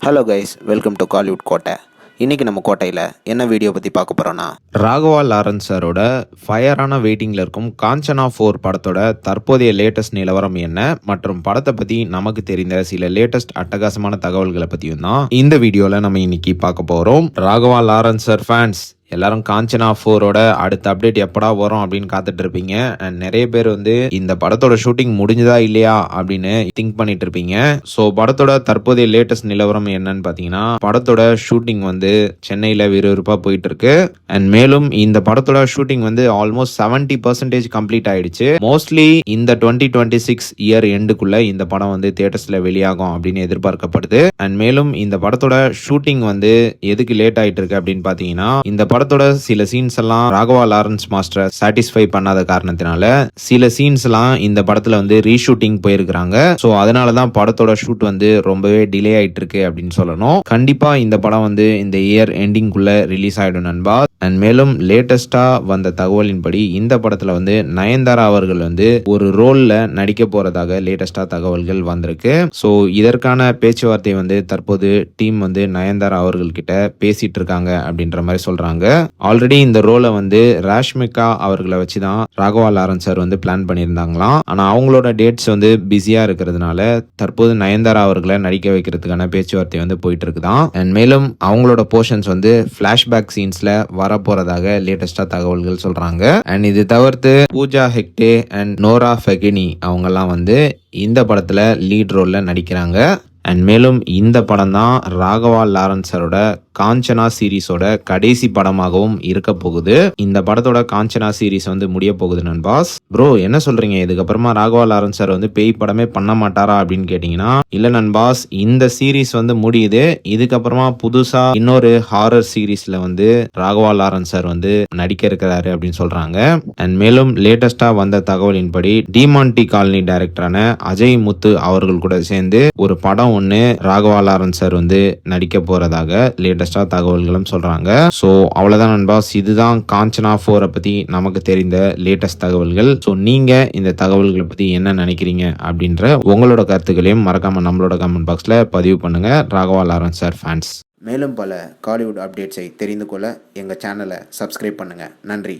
Hello guys, welcome to Kollywood கோட்டை. இன்றைக்கி நம்ம கோட்டையில் என்ன வீடியோ பற்றி பார்க்க போகிறோன்னா, ராகவா லாரன்ஸ் சாரோட ஃபயரான வெயிட்டிங்கில் இருக்கும் காஞ்சனா 4 படத்தோட தற்போதைய லேட்டஸ்ட் நிலவரம் என்ன மற்றும் படத்தை பற்றி நமக்கு தெரிந்த சில லேட்டஸ்ட் அட்டகாசமான தகவல்களை பற்றியும் தான் இந்த வீடியோவில் நம்ம இன்னைக்கு பார்க்க போகிறோம். ராகவா லாரன்ஸ் சார் ஃபேன்ஸ் எல்லாரும் காஞ்சனா 4ஓட அடுத்த அப்டேட் எப்படா வரும் அப்படின்னு காத்துட்டு இருப்பீங்க. அண்ட் நிறைய பேர் வந்து இந்த படத்தோட ஷூட்டிங் முடிஞ்சதா இல்லையா அப்படின்னு திங்க் பண்ணிட்டு இருப்பீங்க. ஸோ படத்தோட தற்போதைய லேட்டஸ்ட் நிலவரம் என்னன்னு பார்த்தீங்கன்னா, படத்தோட ஷூட்டிங் வந்து சென்னையில் விறுவிறுப்பாக போயிட்டு இருக்கு. அண்ட் மேலும் இந்த படத்தோட ஷூட்டிங் வந்து ஆல்மோஸ்ட் 70% கம்ப்ளீட் ஆயிடுச்சு. மோஸ்ட்லி இந்த 2026 இயர் எண்டுக்குள்ள இந்த படம் வந்து தியேட்டர்ஸ்ல வெளியாகும் அப்படின்னு எதிர்பார்க்கப்படுது. அண்ட் மேலும் இந்த படத்தோட ஷூட்டிங் வந்து எதுக்கு லேட் ஆயிட்டு இருக்கு அப்படின்னு பார்த்தீங்கன்னா, இந்த படத்தோட சில சீன்ஸ் எல்லாம் ராகவா லாரன்ஸ் மாஸ்டர் சாட்டிஸ்ஃபை பண்ணாத காரணத்தினால சில சீன்ஸ் எல்லாம் இந்த படத்துல வந்து ரீஷூட்டிங் போயிருக்காங்க. ஸோ அதனாலதான் படத்தோட ஷூட் வந்து ரொம்பவே டிலே ஆயிட்டு இருக்கு அப்படின்னு சொல்லணும். கண்டிப்பா இந்த படம் வந்து இந்த இயர் எண்டிங்குள்ள ரிலீஸ் ஆயிடும் நண்பா. அண்ட் மேலும் லேட்டஸ்டா வந்த தகவலின்படி இந்த படத்துல வந்து நயன்தாரா அவர்கள் வந்து ஒரு ரோல்ல நடிக்க போறதாக லேட்டஸ்டா தகவல்கள் வந்திருக்கு. ஸோ இதற்கான பேச்சுவார்த்தை வந்து தற்போது டீம் வந்து நயன்தாரா அவர்கள் கிட்ட பேசிட்டு இருக்காங்க அப்படின்ற மாதிரி சொல்றாங்க. ஆல்ரெடி இந்த ரோலை வந்து ராஷ்மிகா அவர்களை வச்சுதான் ராகவா லாரன்ஸ் சார் வந்து பிளான் பண்ணியிருந்தாங்களாம். ஆனா அவங்களோட டேட்ஸ் வந்து பிஸியா இருக்கிறதுனால தற்போது நயன்தாரா அவர்களை நடிக்க வைக்கிறதுக்கான பேச்சுவார்த்தை வந்து போயிட்டு இருக்குதான். அண்ட் மேலும் அவங்களோட போர்ஷன்ஸ் வந்து பிளாஷ்பேக் சீன்ஸ்ல வரப்போறதாக லேட்டஸ்டா தகவல்கள் சொல்றாங்க. அண்ட் இது தவிர்த்து பூஜா ஹெக்டே அண்ட் நோரா ஃபெகினி அவங்கெல்லாம் வந்து இந்த படத்துல லீட் ரோல்ல நடிக்கிறாங்க. அண்ட் மேலும் இந்த படம் தான் ராகவா லாரன்ஸ் சாரோட காஞ்சனா சீரீஸோட கடைசி படமாகவும் இருக்க போகுது. இந்த படத்தோட காஞ்சனா சீரீஸ் வந்து முடிய போகுது நண்பாஸ். ப்ரோ என்ன சொல்றீங்க, இதுக்கப்புறமா ராகவா லாரன்ஸ் சார் வந்து பேய் படமே பண்ண மாட்டாரா அப்படின்னு கேட்டீங்கன்னா, இல்ல நண்பாஸ், இந்த சீரீஸ் வந்து முடியுது. இதுக்கப்புறமா புதுசா இன்னொரு ஹாரர் சீரீஸ்ல வந்து ராகவா லாரன்ஸ் சார் வந்து நடிக்க இருக்கிறாரு அப்படின்னு சொல்றாங்க. அண்ட் மேலும் லேட்டஸ்டா வந்த தகவலின்படி டிமான்டி காலனி டைரக்டரான அஜய் முத்து அவர்கள் கூட சேர்ந்து ஒரு படம் ஒன்னு ராகவா லாரன்ஸ் சார் வந்து நடிக்க போறதாக லேட்டஸ்டா தகவல்களும் சொல்றாங்க. சோ அவ்வளவுதான் நண்பாஸ், இதுதான் காஞ்சனா 4 பத்தி நமக்கு தெரிந்த லேட்டஸ்ட் தகவல்கள். சோ நீங்க இந்த தகவல்களை பத்தி என்ன நினைக்கிறீங்க அப்படின்ற உங்களோட கருத்துக்களையும் மறக்காம நம்மளோட கமெண்ட் பாக்ஸ்ல பதிவு பண்ணுங்க ராகவா லாரன்ஸ் சார் ஃபேன்ஸ். மேலும் பல காலிவுட் அப்டேட்ஸை தெரிந்து கொள்ள எங்கள் சேனலை சப்ஸ்கிரைப் பண்ணுங்கள். நன்றி.